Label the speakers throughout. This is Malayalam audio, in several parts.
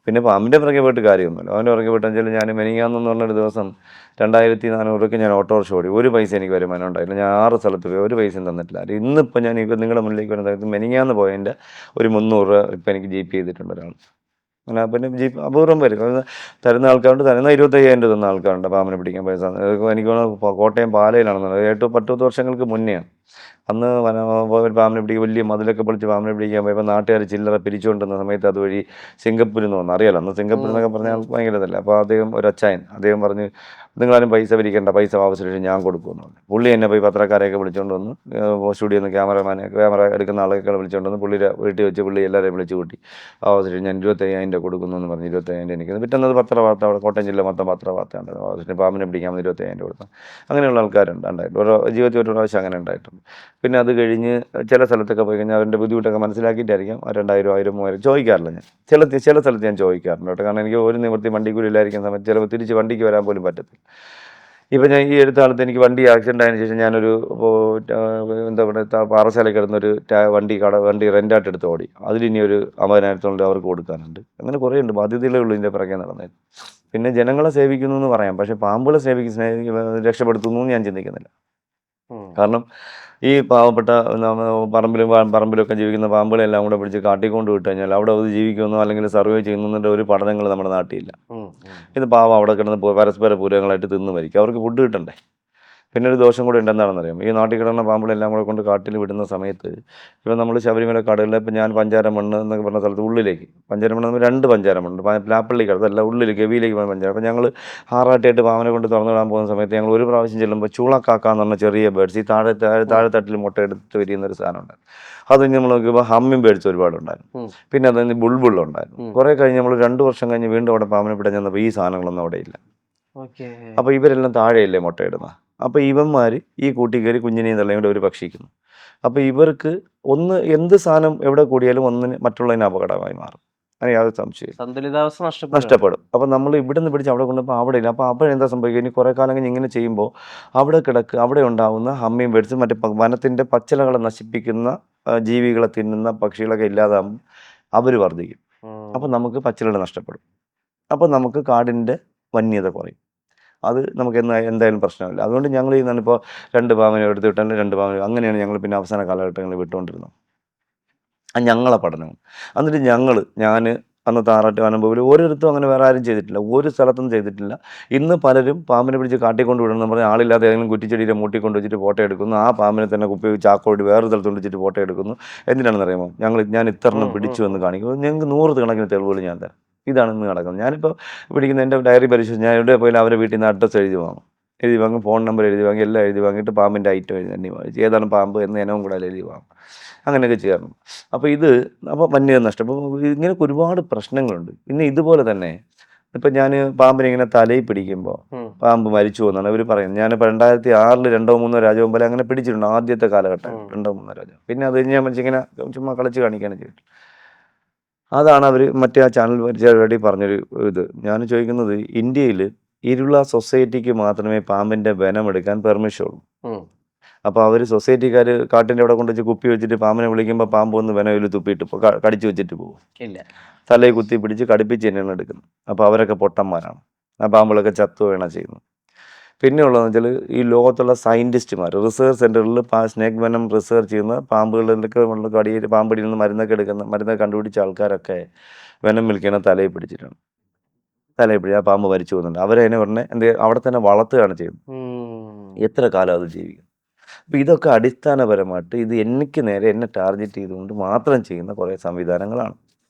Speaker 1: പിന്നെ പാമ്പിൻ്റെ പുറകെ പോയിട്ട് കാര്യമൊന്നുമില്ല. അവൻ്റെ പുറകെ പോയിട്ടെന്ന് വെച്ചാൽ ഞാൻ മെനിഞ്ഞാന്നെന്ന് പറഞ്ഞൊരു ദിവസം 2400 ഞാൻ ഓട്ടോറിക്ഷ ഓടി. ഒരു പൈസ എനിക്ക് വരുമാനം ഉണ്ടായില്ല. ഞാൻ 6 സ്ഥലത്ത് പോയി. ഒരു പൈസയും തന്നിട്ടില്ല ആരും. ഇന്നിപ്പോൾ ഞാൻ നിങ്ങളുടെ മുന്നിലേക്ക് വരുന്ന സമയത്ത് മെനിഞ്ഞാന്ന് പോയതിൻ്റെ ഒരു 300 രൂപ ഇപ്പം എനിക്ക് GP ചെയ്തിട്ടുണ്ട് ഒരാൾ. അങ്ങനെ പിന്നെ അപൂർവം വരും. അത് തരുന്ന ആൾക്കാരുണ്ട്. തരുന്ന 25,000 രൂപ തന്ന ആൾക്കാരുണ്ട് പാമ്പിനെ പിടിക്കാൻ പൈസ. എനിക്ക് തോന്നുന്നു കോട്ടയം പാലയിലാണെന്നുള്ളത് 10 വർഷങ്ങൾക്ക് മുന്നെയാണ്. അന്ന് ഒരു പാമ്പിനെ പിടിക്കുക വലിയ മതിലൊക്കെ പൊളിച്ച് പാമ്പിനെ പിടിക്കാൻ പോയപ്പോൾ നാട്ടുകാർ ചില്ലറ പിരിച്ചുകൊണ്ടിരുന്ന സമയത്ത് അതുവഴി സിംഗപ്പൂരിൽ നിന്ന് വന്നു. അറിയാലോ അന്ന് സിംഗപ്പൂർ എന്നൊക്കെ പറഞ്ഞാൽ ഭയങ്കര ഇതല്ല. അപ്പോൾ ഒരു അച്ചായൻ അദ്ദേഹം പറഞ്ഞ് നിങ്ങളാരും പൈസ പിരിക്കേണ്ട, പൈസ ആവശ്യമില്ല ഞാൻ കൊടുക്കുമെന്ന് പറഞ്ഞു. പുള്ളി എന്നെ പോയി പത്രക്കാരെയൊക്കെ വിളിച്ചുകൊണ്ട് വന്ന് സ്റ്റുഡിയോയിൽ നിന്ന് ക്യാമറ എടുക്കുന്ന ആളൊക്കെ വിളിച്ചുകൊണ്ട് വന്ന് പുള്ളിയുടെ വീട്ടിൽ വെച്ച് പുള്ളി എല്ലാവരെയും വിളിച്ച് കൂട്ടി ആവശ്യമില്ല ഞാൻ 25,000 രൂപ കൊടുക്കുന്നു എന്ന് പറഞ്ഞ് 25,000 എനിക്ക് പിറ്റേന്നത് പത്രവാർത്ത അവിടെ കോട്ടയം ജില്ല മൊത്തം പത്രവാർത്ത ഉണ്ട്. ആവശ്യത്തിന് പാമ്പിനെ പിടിക്കാമെന്ന് 25,000 രൂപ കൊടുത്തു. അങ്ങനെയുള്ള ആൾക്കാരുണ്ട് ഉണ്ടായിട്ട് ഓരോ ജീവിതത്തിൽ ഒരു പ്രാവശ്യം അങ്ങനെ ഉണ്ടായിട്ടുണ്ട്. പിന്നെ അത് കഴിഞ്ഞ് ചില സ്ഥലത്തൊക്കെ പോയി കഴിഞ്ഞാൽ അവരുടെ ബുദ്ധിമുട്ടൊക്കെ മനസ്സിലാക്കിയിട്ടായിരിക്കും 2000, 1000, 3000 ചോദിക്കാറില്ല ഞാൻ. ചില സ്ഥലത്ത് ഞാൻ ചോദിക്കാറുണ്ട് കേട്ടോ. കാരണം എനിക്ക് ഒരു നിവൃത്തി വണ്ടിക്കൂലി ഇല്ലായിരിക്കുന്ന സമയത്ത് ചിലപ്പോൾ തിരിച്ച് വണ്ടിക്ക് വരാൻ പോലും പറ്റത്തില്ല. ഇപ്പം ഞാൻ ഈ അടുത്ത കാലത്ത് എനിക്ക് വണ്ടി ആക്സിഡൻ്റ് ആയതിനു ശേഷം ഞാനൊരു എന്താ പറയുക പാറശാലയ്ക്ക് കിടന്നൊരു വണ്ടി റെൻ്റായിട്ട് എടുത്ത് ഓടി. അതിലിനി ഒരു 50,000 അവർക്ക് കൊടുക്കാനുണ്ട്. അങ്ങനെ കുറേ ഉണ്ട്. ബാധ്യതകളേ ഉള്ളൂ ഇതിൻ്റെ പിറകെ നടന്നത്. പിന്നെ ജനങ്ങളെ സേവിക്കുന്നു എന്ന് പറയാം. പക്ഷേ പാമ്പുകളെ രക്ഷപ്പെടുത്തുന്നു എന്ന് ഞാൻ ചിന്തിക്കുന്നില്ല. കാരണം ഈ പാവപ്പെട്ട പറമ്പിലൊക്കെ ജീവിക്കുന്ന പാമ്പുകളെല്ലാം കൂടെ പിടിച്ച് കാട്ടിക്കൊണ്ട് വിട്ട് കഴിഞ്ഞാൽ അവിടെ അത് ജീവിക്കുമെന്നോ അല്ലെങ്കിൽ സർവേ ചെയ്യുന്നതിൻ്റെ ഒരു പഠനങ്ങൾ നമ്മുടെ നാട്ടിലില്ല. ഇത് പാവം അവിടെ കിടന്ന് പരസ്പര പൂരങ്ങളായിട്ട് തിന്ന് മരിക്കും. അവർക്ക് ഫുഡ് കിട്ടണ്ടേ. പിന്നെ ഒരു ദോഷം കൂടെ ഉണ്ടെന്നാണെന്നറിയാം. ഈ നാട്ടിൽ കിടന്ന പാമ്പുകളെല്ലാം കൂടെ കൊണ്ട് കാട്ടിൽ വിടുന്ന സമയത്ത് ഇപ്പം നമ്മൾ ശബരിമല കാടുകളിൽ ഇപ്പം ഞാൻ പഞ്ചാരമണ്ണ് എന്നൊക്കെ പറഞ്ഞ സ്ഥലത്ത് ഉള്ളിലേക്ക് പഞ്ചാരമണ്ണ് നമ്മൾ 2 പഞ്ചാരമണ്ണുണ്ട്. പ്ലാപ്പള്ളിക്കടുത്ത് അല്ല ഉള്ളിൽ ഗവിയിലേക്ക് പോകാൻ പഞ്ചാരം. അപ്പം ഞങ്ങൾ ആറാട്ടായിട്ട് പാമ്പിനെ കൊണ്ട് തുറന്നിടാൻ പോകുന്ന സമയത്ത് ഞങ്ങൾ ഒരു പ്രാവശ്യം ചെല്ലുമ്പോൾ ചൂളക്കാക്ക എന്ന് പറഞ്ഞ ചെറിയ ബേഡ്സ് ഈ താഴെത്തട്ടിൽ മുട്ടയെടുത്ത് വിരിയുന്നൊരു സാധനമുണ്ട്. അത് നമ്മൾ നോക്കിയപ്പോൾ ഹമ്മിങ് ബേഡ്സ് ഒരുപാടുണ്ടായിരുന്നു. പിന്നെ അതിന് ബുൾബുളുണ്ടായിരുന്നു. കുറേ കഴിഞ്ഞ് നമ്മൾ 2 വർഷം കഴിഞ്ഞ് വീണ്ടും അവിടെ പാമ്പിനെ പിടിക്കാൻ ചെന്നപ്പോൾ ഈ സാധനങ്ങളൊന്നും അവിടെ ഇല്ല. അപ്പോൾ ഇവരെല്ലാം താഴെയല്ലേ മുട്ടയിടുന്നത്. അപ്പോൾ ഇവന്മാർ ഈ കൂട്ടി കയറി കുഞ്ഞിനെയും തള്ളയും കൂടെ അവർ ഭക്ഷിക്കുന്നു. അപ്പോൾ ഇവർക്ക് എന്ത് സാധനം എവിടെ കൂടിയാലും ഒന്നിന് മറ്റുള്ളതിന് അപകടമായി മാറും. അങ്ങനെ യാതൊരു സംശയം
Speaker 2: സന്തുലിതാവസ്ഥ
Speaker 1: നഷ്ടപ്പെടും. അപ്പോൾ നമ്മൾ ഇവിടെ നിന്ന് പിടിച്ച് അവിടെ കൊണ്ടുപോയി അവിടെ ഇല്ല. അപ്പോൾ അപ്പോഴെന്താ സംഭവിക്കുക? ഇനി കുറേ കാലം കഴിഞ്ഞ് ഇങ്ങനെ ചെയ്യുമ്പോൾ അവിടെ ഉണ്ടാകുന്ന ഹമ്മിങ് ബേഡ്സ് മറ്റേ വനത്തിൻ്റെ പച്ചിലകളെ നശിപ്പിക്കുന്ന ജീവികളെ തിന്നുന്ന പക്ഷികളൊക്കെ ഇല്ലാതാകുമ്പോൾ അവർ വർദ്ധിക്കും. അപ്പോൾ നമുക്ക് പച്ചിലകൾ നഷ്ടപ്പെടും. അപ്പോൾ നമുക്ക് കാടിൻ്റെ വന്യത കുറയും. അത് നമുക്ക് എന്തായാലും പ്രശ്നമില്ല. അതുകൊണ്ട് ഞങ്ങൾ ചെയ്യുന്നതാണിപ്പോൾ 2 പാമ്പിനെ എടുത്ത് വിട്ടാൽ 2 പാമ്പിനെ അങ്ങനെയാണ് ഞങ്ങൾ പിന്നെ അവസാന കാലഘട്ടങ്ങളിൽ വിട്ടുകൊണ്ടിരുന്നത്. അത് ഞങ്ങളെ പഠനമാണ്. എന്നിട്ട് ഞാൻ അന്നത്തെ ആറാട്ട് വനംവകുപ്പിൽ ഓരോരുത്തരും അങ്ങനെ വേറെ ആരും ചെയ്തിട്ടില്ല. ഒരു സ്ഥലത്തും ചെയ്തിട്ടില്ല. ഇന്ന് പലരും പാമ്പിനെ പിടിച്ച് കാട്ടിക്കൊണ്ട് വിടണമെന്ന് പറഞ്ഞാൽ ആളില്ലാതെ ഏതെങ്കിലും കുറ്റിച്ചെടിയുടെ മൂട്ടി കൊണ്ട് വെച്ചിട്ട് ഫോട്ടോ എടുക്കുന്നു. ആ പാമ്പിനെ തന്നെ കുപ്പി ചാക്കോടി വേറെ സ്ഥലത്ത് കൊണ്ട് വെച്ചിട്ട് ഫോട്ടോ എടുക്കുന്നു. എന്തിനാണെന്ന് അറിയാമോ? ഞാൻ ഇത്രണ്ണം പിടിച്ചു എന്ന് കാണിക്കും. ഞങ്ങൾക്ക് 100 കണക്കിന് തെളിവുകൾ ഞാൻ തരാം. ഇതാണ് ഇന്ന് നടക്കുന്നത്. ഞാനിപ്പോൾ പിടിക്കുന്ന എൻ്റെ ഡയറി പരിശോധിച്ച് ഞാൻ എവിടെ പോയാലും അവരുടെ വീട്ടിൽ നിന്ന് അഡ്രസ്സ് എഴുതി വാങ്ങും. ഫോൺ നമ്പർ എഴുതി വാങ്ങി എല്ലാം എഴുതി വാങ്ങിയിട്ട് പാമ്പിൻ്റെ ഐറ്റം ഏതാണ് പാമ്പ് എന്ന് ഇനവും കൂടെ എഴുതി വാങ്ങും. അങ്ങനെയൊക്കെ ചെയ്യാറുണ്ട്. അപ്പോൾ വന്യത നഷ്ടം. അപ്പോൾ ഇങ്ങനെ ഒരുപാട് പ്രശ്നങ്ങളുണ്ട്. പിന്നെ ഇതുപോലെ തന്നെ ഇപ്പം ഞാൻ പാമ്പിനെ ഇങ്ങനെ തലയിൽ പിടിക്കുമ്പോൾ പാമ്പ് മരിച്ചു പോകുന്നതാണ് ഇവർ പറയുന്നത്. ഞാനിപ്പോൾ 2006 2 3 രാജവെമ്പാല അങ്ങനെ പിടിച്ചിട്ടുണ്ട്. ആദ്യത്തെ കാലഘട്ടം 2 3 രാജ. പിന്നെ അത് കഴിഞ്ഞ് ഞാൻ ഇങ്ങനെ ചുമ്മാ കളിച്ച് കാണിക്കുകയാണ് ചെയ്തിട്ട്. അതാണ് അവർ മറ്റേ ആ ചാനൽ പരിപാടി പറഞ്ഞൊരു ഞാൻ ചോദിക്കുന്നത് ഇന്ത്യയിൽ ഇരുള സൊസൈറ്റിക്ക് മാത്രമേ പാമ്പിൻ്റെ വെനമെടുക്കാൻ പെർമിഷൻ ഉള്ളൂ. അപ്പോൾ അവർ സൊസൈറ്റിക്കാർ കാട്ടിൻ്റെ അവിടെ കൊണ്ടുവച്ച് കുപ്പി വെച്ചിട്ട് പാമ്പിനെ വിളിക്കുമ്പോൾ പാമ്പ് വന്ന് വെനയിൽ തുപ്പിയിട്ട് കടിച്ചു വെച്ചിട്ട് പോകും. തലയിൽ കുത്തി പിടിച്ച് കടിപ്പിച്ച് തന്നെയാണ് എടുക്കുന്നത്. അപ്പോൾ അവരൊക്കെ പൊട്ടന്മാരാണ്. ആ പാമ്പുകളൊക്കെ ചത്തു വീണ ചെയ്യുന്നത്. പിന്നെ ഉള്ളതെന്ന് വെച്ചാൽ ഈ ലോകത്തുള്ള സയൻറ്റിസ്റ്റുമാർ റിസർച്ച് സെൻറ്ററിൽ സ്നേക്ക് വെനം റിസർച്ച് ചെയ്യുന്ന പാമ്പുകളിലൊക്കെ പാമ്പടിയിൽ നിന്ന് മരുന്നൊക്കെ കണ്ടുപിടിച്ച ആൾക്കാരൊക്കെ വെനം മിൽക്കിനെ തലയിൽ പിടിച്ചിട്ടാണ്. തലയിൽ പിടിച്ച് ആ പാമ്പ് മരിച്ചു പോകുന്നുണ്ട്. അവരതിനെ ഉടനെ അവിടെ തന്നെ വളർത്തുകയാണ് ചെയ്യുന്നത്. എത്ര കാലം അത് ജീവിക്കും? അപ്പോൾ ഇതൊക്കെ അടിസ്ഥാനപരമായിട്ട് ഇത് എനിക്ക് നേരെ എന്നെ ടാർഗറ്റ് ചെയ്തുകൊണ്ട് മാത്രം ചെയ്യുന്ന കുറേ സംവിധാനങ്ങളാണ്.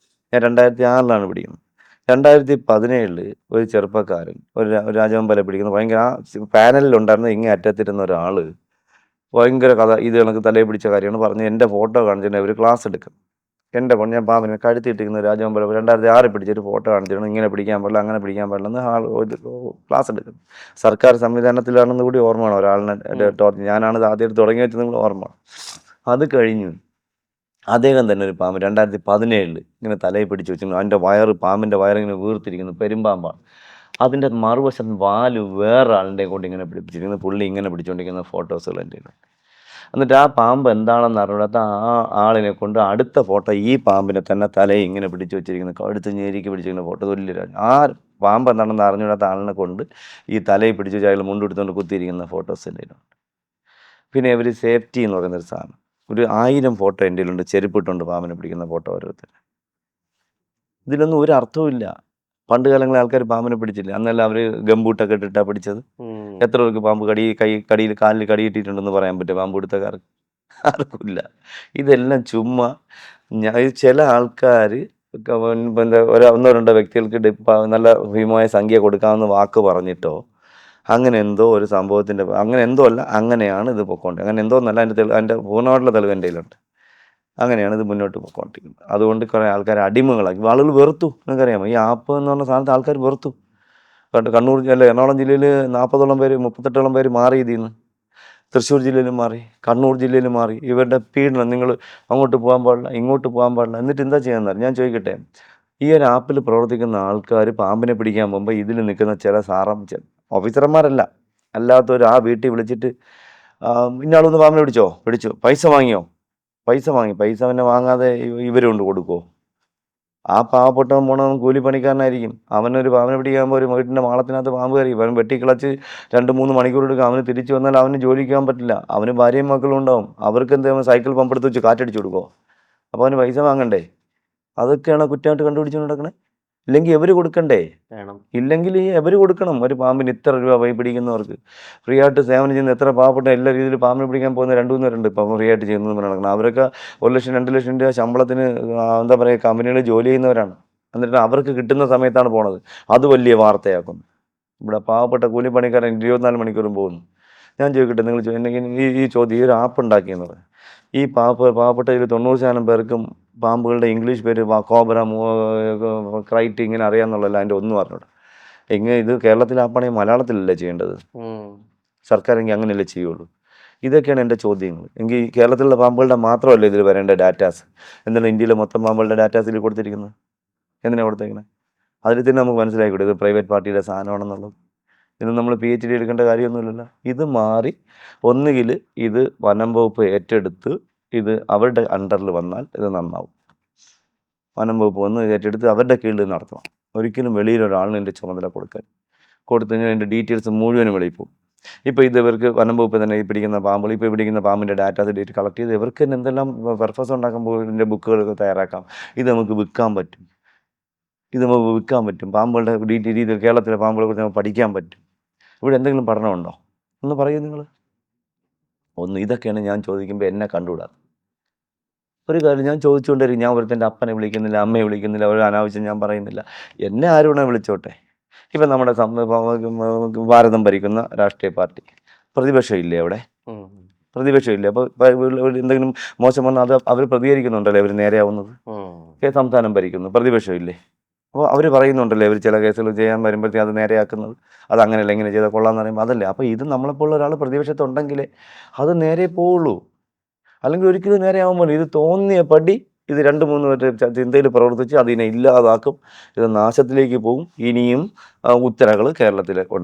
Speaker 1: ഞാൻ 2006 പിടിക്കുന്നത്. 2017 ഒരു ചെറുപ്പക്കാരൻ ഒരു രാജവെമ്പാല പിടിക്കുന്ന ഭയങ്കര ആ പാനലിലുണ്ടായിരുന്ന ഇങ്ങേ അറ്റത്തിരുന്ന ഒരാൾ ഭയങ്കര കഥ ഇത് കണക്ക് തലയിൽ പിടിച്ച കാര്യമാണ് പറഞ്ഞ് എൻ്റെ ഫോട്ടോ കാണിച്ചിട്ട് അവർ ക്ലാസ് എടുക്കും. ഞാൻ പാമ്പിനെ കഴുത്തിട്ടിരിക്കുന്ന രാജവെമ്പാല 2006 പിടിച്ചൊരു ഫോട്ടോ കാണിച്ചിട്ട് ഇങ്ങനെ പിടിക്കാൻ പാടില്ല അങ്ങനെ പിടിക്കാൻ പാടില്ലെന്ന് ക്ലാസ് എടുക്കും. സർക്കാർ സംവിധാനത്തിലാണെന്ന് കൂടി ഓർമ്മയാണ് ഒരാളിനെ ഞാനാണ് ഇത് ആദ്യമായിട്ട് തുടങ്ങി വെച്ചത് നിങ്ങൾ ഓർമ്മയാണ്. അത് കഴിഞ്ഞു അദ്ദേഹം തന്നെ ഒരു പാമ്പ് 2017 ഇങ്ങനെ തലയിൽ പിടിച്ച് വെച്ചിരുന്നു. അതിൻ്റെ പാമ്പിൻ്റെ വയറിങ്ങനെ വീർത്തിരിക്കുന്നു. പെരുമ്പാമ്പാണ്. അതിൻ്റെ മറുവശം വാല് വേറെ ആളിൻ്റെ കൊണ്ട് ഇങ്ങനെ പിടിപ്പിച്ചിരിക്കുന്നു. പുള്ളി ഇങ്ങനെ പിടിച്ചുകൊണ്ടിരിക്കുന്ന ഫോട്ടോസുകൾ എൻ്റെ എന്നിട്ട് ആ പാമ്പ് എന്താണെന്ന് അറിഞ്ഞൂടാത്ത ആ ആളിനെ കൊണ്ട് അടുത്ത ഫോട്ടോ ഈ പാമ്പിനെ തന്നെ തലയെ ഇങ്ങനെ പിടിച്ചു വെച്ചിരിക്കുന്ന കഴുത്ത് ഞെരിക്ക് പിടിച്ചിരിക്കുന്ന ഫോട്ടോ വലിയ ആ പാമ്പ് എന്താണെന്ന് അറിഞ്ഞൂടാത്ത ആളിനെ കൊണ്ട് ഈ തലയിൽ പിടിച്ച് വെച്ച് അയാൾ മുണ്ടെടുത്തുകൊണ്ട് കുത്തിയിരിക്കുന്ന ഫോട്ടോസ് എൻ്റെ കയ്യിലുണ്ട്. പിന്നെ ഇവർ സേഫ്റ്റി എന്ന് പറയുന്നൊരു സാധനം, ഒരു 1000 ഫോട്ടോ എൻ്റെ കയ്യിലുണ്ട്, ചെരുപ്പിട്ടുകൊണ്ട് പാമ്പിനെ പിടിക്കുന്ന ഫോട്ടോ ഓരോരുത്തർ. ഇതിലൊന്നും ഒരു അർത്ഥവുമില്ല. പണ്ട് കാലങ്ങളിൽ ആൾക്കാർ പാമ്പിനെ പിടിച്ചില്ല, അന്നല്ല അവർ ഗംബൂട്ടൊക്കെ ഇട്ടിട്ടാണ് പിടിച്ചത്. എത്ര പേർക്ക് പാമ്പ് കൈ കടിയിൽ കാലിൽ കടി കിട്ടിയിട്ടുണ്ടെന്ന് പറയാൻ പറ്റും പാമ്പ് എടുത്തക്കാർക്ക്? ആർക്കുമില്ല. ഇതെല്ലാം ചുമ്മാ ചില ആൾക്കാർ എന്താ ഒന്നോ രണ്ടോ വ്യക്തികൾക്ക് നല്ല ഭീമമായ സംഖ്യ കൊടുക്കാമെന്ന് വാക്ക് പറഞ്ഞിട്ടോ അങ്ങനെ എന്തോ ഒരു സംഭവത്തിൻ്റെ അങ്ങനെ എന്തോ അല്ല, അങ്ങനെയാണ് ഇത് പൊക്കോണ്ട്. അങ്ങനെ എന്തോ എന്നല്ല, അതിൻ്റെ പൂർണ്ണമായിട്ടുള്ള തെളിവ് എൻ്റെ കയ്യിലുണ്ട്. അങ്ങനെയാണ് ഇത് മുന്നോട്ട് പോയിക്കൊണ്ടിരിക്കുന്നത്. അതുകൊണ്ട് കുറേ ആൾക്കാർ അടിമകളാക്കി, ആളുകൾ വെറുത്തു. നിങ്ങൾക്കറിയാമോ, ഈ ആപ്പ് എന്ന് പറഞ്ഞ സാധനത്തെ ആൾക്കാർ വെറുത്തു. കണ്ണൂർ അല്ല എറണാകുളം ജില്ലയിൽ 40ഓളം പേര് 38ഓളം പേര് മാറി ഇതിൽ നിന്ന്. തൃശ്ശൂർ ജില്ലയിലും മാറി, കണ്ണൂർ ജില്ലയിലും മാറി. ഇവരുടെ പീഡനം, നിങ്ങൾ അങ്ങോട്ട് പോകാൻ പാടില്ല, ഇങ്ങോട്ട് പോകാൻ പാടില്ല. എന്നിട്ട് എന്താ ചെയ്യാൻ? ഞാൻ ചോദിക്കട്ടെ, ഈ ഒരു ആപ്പിൽ പ്രവർത്തിക്കുന്ന ആൾക്കാർ പാമ്പിനെ പിടിക്കാൻ പോകുമ്പോൾ ഇതിൽ നിൽക്കുന്ന ചില ഓഫീസർമാരല്ല, അല്ലാത്തവർ ആ വീട്ടിൽ വിളിച്ചിട്ട് ഇന്നയാളൊന്ന് പാമ്പിനെ പിടിച്ചു, പൈസ വാങ്ങിയോ? പൈസ പിന്നെ വാങ്ങാതെ ഇവർ കൊണ്ട് കൊടുക്കുമോ? ആ പാവപ്പെട്ടവൻ പോണവൻ കൂലിപ്പണിക്കാരനായിരിക്കും. അവനൊരു പാമ്പിനെ പിടിക്കാൻ ഒരു വീട്ടിൻ്റെ മാളത്തിനകത്ത് പാമ്പ് കയറി, അവൻ വെട്ടിക്കിളച്ച് 2-3 മണിക്കൂർ എടുക്കും. അവന് തിരിച്ചു വന്നാൽ അവന് ജോലിക്ക് പോകാൻ പറ്റില്ല. അവന് ഭാര്യയും മക്കളും ഉണ്ടാവും. അവർക്ക് എന്തെങ്കിലും സൈക്കിൾ പമ്പെടുത്ത് വെച്ച് കാറ്റടിച്ചു കൊടുക്കുമോ? അപ്പോൾ അവന് പൈസ വാങ്ങണ്ടേ? അതൊക്കെയാണ് കുറ്റമായിട്ട് കണ്ടുപിടിച്ചുകൊണ്ട് നടക്കണേ. ഇല്ലെങ്കിൽ എവർ കൊടുക്കണ്ടേ? ഇല്ലെങ്കിൽ എവർ കൊടുക്കണം. ഒരു പാമ്പിന് ഇത്ര രൂപ പിടിക്കുന്നവർക്ക് ഫ്രീ ആയിട്ട് സേവനം ചെയ്യുന്ന എത്ര പാവപ്പെട്ട എല്ലാ രീതിയിൽ പാമ്പിനെ പിടിക്കാൻ പോകുന്ന 2-3 പേരുണ്ട് ഇപ്പം ഫ്രീ ആയിട്ട് ചെയ്യുന്നത് നടക്കണം. അവരൊക്കെ 1 ലക്ഷം 2 ലക്ഷം രൂപ ശമ്പളത്തിന് എന്താ പറയുക കമ്പനികളിൽ ജോലി ചെയ്യുന്നവരാണ്. എന്നിട്ട് അവർക്ക് കിട്ടുന്ന സമയത്താണ് പോണത്. അത് വലിയ വാർത്തയാക്കുന്നു. ഇവിടെ പാവപ്പെട്ട കൂലിപ്പണിക്കാരൻ 24 മണിക്കൂറും പോകുന്നു. ഞാൻ ചോദിക്കട്ടെ, നിങ്ങൾ ഈ ചോദ്യം, ഈ ഒരു ആപ്പ് ഉണ്ടാക്കിയെന്നത്, ഈ പാവപ്പെട്ട 90% പേർക്കും പാമ്പുകളുടെ ഇംഗ്ലീഷ് പേര് കോബ്ര, ക്രൈറ്റ് ഇങ്ങനെ അറിയാമെന്നുള്ളതല്ല, അതിൻ്റെ ഒന്നും അറിഞ്ഞൂടാ. ഇത് കേരളത്തിലെ ആപ്പാണെങ്കിൽ മലയാളത്തിലല്ലേ ചെയ്യേണ്ടത്? സർക്കാരെങ്കിൽ അങ്ങനെയല്ലേ ചെയ്യുള്ളൂ. ഇതൊക്കെയാണ് എൻ്റെ ചോദ്യങ്ങൾ. എങ്കിൽ കേരളത്തിലുള്ള പാമ്പുകളുടെ മാത്രമല്ല ഇതിൽ വരേണ്ട ഡാറ്റാസ്. എന്താണ് ഇന്ത്യയിലെ മൊത്തം പാമ്പുകളുടെ ഡാറ്റാസ് ഇതിൽ കൊടുത്തിരിക്കുന്നത്? എന്തിനാണ് കൊടുത്തേക്കുന്നത്? അതിൽ തന്നെ നമുക്ക് മനസ്സിലായിക്കൂടെ ഇത് പ്രൈവറ്റ് പാർട്ടിയുടെ സാധനമാണെന്നുള്ളത്? ഇത് നമ്മൾ PhD എടുക്കേണ്ട കാര്യമൊന്നുമില്ലല്ലോ. ഇത് മാറി ഒന്നുകിൽ ഇത് വനം വകുപ്പ് ഏറ്റെടുത്ത് ഇത് അവരുടെ അണ്ടറിൽ വന്നാൽ ഇത് നന്നാവും. വനം വകുപ്പ് വന്ന് ഏറ്റെടുത്ത് അവരുടെ കീഴിൽ നടത്തണം. ഒരിക്കലും വെളിയിലൊരാളിന് എൻ്റെ ചുമതല കൊടുത്തു കഴിഞ്ഞാൽ അതിൻ്റെ ഡീറ്റെയിൽസ് മുഴുവനും വെളിയിൽ പോകും. ഇപ്പോൾ ഇത് ഇവർക്ക് വനം വകുപ്പ് തന്നെ ഈ പിടിക്കുന്ന പാമ്പുകൾ, ഇപ്പോൾ പിടിക്കുന്ന പാമ്പിൻ്റെ ഡാറ്റാസ് ഡേറ്റ് കളക്ട് ചെയ്ത് ഇവർക്ക് തന്നെ എന്തെല്ലാം പർപ്പസ് ഉണ്ടാക്കുമ്പോൾ ഇതിൻ്റെ ബുക്കുകളൊക്കെ തയ്യാറാക്കാം. ഇത് നമുക്ക് വിൽക്കാൻ പറ്റും. പാമ്പുകളുടെ രീതിയിൽ കേരളത്തിലെ പാമ്പുകളെ കുറിച്ച് നമുക്ക് പഠിക്കാൻ പറ്റും. ഇവിടെ എന്തെങ്കിലും പഠനമുണ്ടോ? ഒന്ന് പറയൂ നിങ്ങൾ. ഇതൊക്കെയാണ് ഞാൻ ചോദിക്കുമ്പോൾ എന്നെ കണ്ടുകൂടാ. ഒരു കാര്യം ഞാൻ ചോദിച്ചുകൊണ്ടിരിക്കും. ഞാൻ ഒരുത്തൻ്റെ അപ്പനെ വിളിക്കുന്നില്ല, അമ്മയെ വിളിക്കുന്നില്ല, ഒരു അനാവശ്യം ഞാൻ പറയുന്നില്ല. എന്നെ ആരും വേണേൽ വിളിച്ചോട്ടെ. ഇപ്പം നമ്മുടെ ഭാരതം ഭരിക്കുന്ന രാഷ്ട്രീയ പാർട്ടി പ്രതിപക്ഷം ഇല്ലേ അവിടെ? പ്രതിപക്ഷം ഇല്ലേ? അപ്പോൾ എന്തെങ്കിലും മോശം വന്നാൽ അത് അവർ പ്രതികരിക്കുന്നുണ്ടല്ലേ അവർ നേരെയാവുന്നത്? സംസ്ഥാനം ഭരിക്കുന്നു, പ്രതിപക്ഷം ഇല്ലേ? അപ്പോൾ അവർ പറയുന്നുണ്ടല്ലേ അവർ ചില കേസുകൾ ചെയ്യാൻ വരുമ്പോഴത്തേക്കും അത് നേരെയാക്കുന്നത്. അത് അങ്ങനെയല്ല, ഇങ്ങനെ ചെയ്താൽ കൊള്ളാമെന്ന് പറയുമ്പോൾ അതല്ലേ. അപ്പോൾ ഇത് നമ്മളെപ്പോലുള്ള ഒരാൾ പ്രതിപക്ഷത്തുണ്ടെങ്കിലേ അത് നേരെ പോവുള്ളൂ. അല്ലെങ്കിൽ ഒരിക്കലും നേരെയാവുമ്പോൾ ഇത് തോന്നിയ പടി ഇത് 2-3 പേര് ചിന്തയിൽ പ്രവർത്തിച്ച് അതിനെ ഇല്ലാതാക്കും. ഇത് നാശത്തിലേക്ക് പോകും. ഇനിയും ഉത്തരകൾ കേരളത്തിൽ ഉണ്ടാവും.